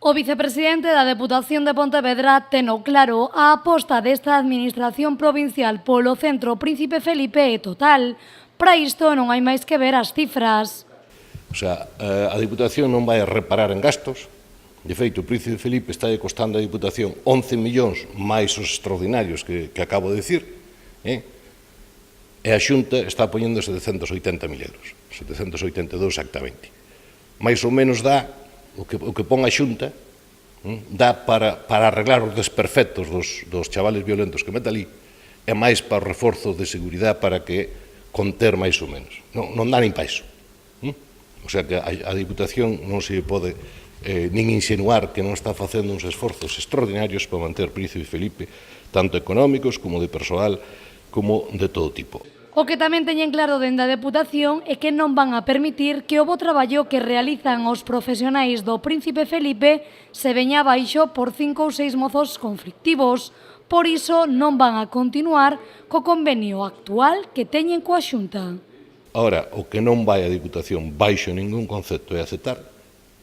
O vicepresidente da Deputación de Pontevedra teno claro a aposta desta administración provincial polo centro Príncipe Felipe é total. Para isto non hai máis que ver as cifras. O sea, a Diputación non vai a reparar en gastos. De feito, o Príncipe Felipe está costando a Diputación 11 millóns máis os extraordinarios que acabo de dicir, e a Xunta está poñendo 780.000 euros, 782 exactamente. Mais ou menos dá o que pon a Xunta, dá para arreglar os desperfectos dos chavales violentos que mete ali, e máis para o reforzo de seguridade para que conter máis ou menos. Non dá nin para iso. O sea que a Diputación non se pode nin insinuar que non está facendo uns esforzos extraordinarios para manter Príncipe Felipe, tanto económicos como de persoal, como de todo tipo. O que tamén teñen claro dende a Deputación é que non van a permitir que o bo traballo que realizan os profesionais do Príncipe Felipe se veña abaixo por 5 ou 6 mozos conflictivos. Por iso non van a continuar co convenio actual que teñen coa Xunta. Ahora, o que non vai a Diputación baixo ningún concepto é aceptar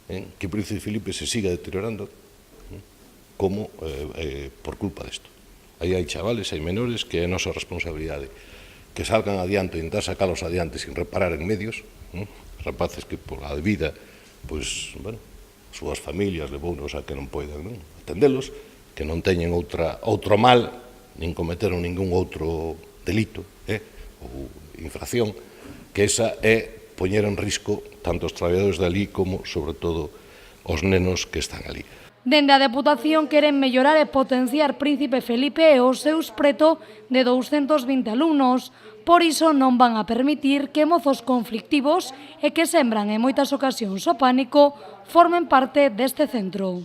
que Príncipe Felipe se siga deteriorando como por culpa desto. Aí hai chavales, hai menores que é a nosa responsabilidade que salgan adiante e intentar sacalos adiante sin reparar en medios, rapaces que pola vida, pois, bueno, súas familias levounos a que non poidan atendelos, que non teñen outro mal, nin cometeron ningún outro delito ou infracción, que esa é poñer en risco tanto os traballadores de ali como, sobre todo, os nenos que están ali. Dende a Deputación queren mellorar e potenciar Príncipe Felipe e os seus preto de 220 alumnos. Por iso non van a permitir que mozos conflictivos e que sembran en moitas ocasións o pánico formen parte deste centro.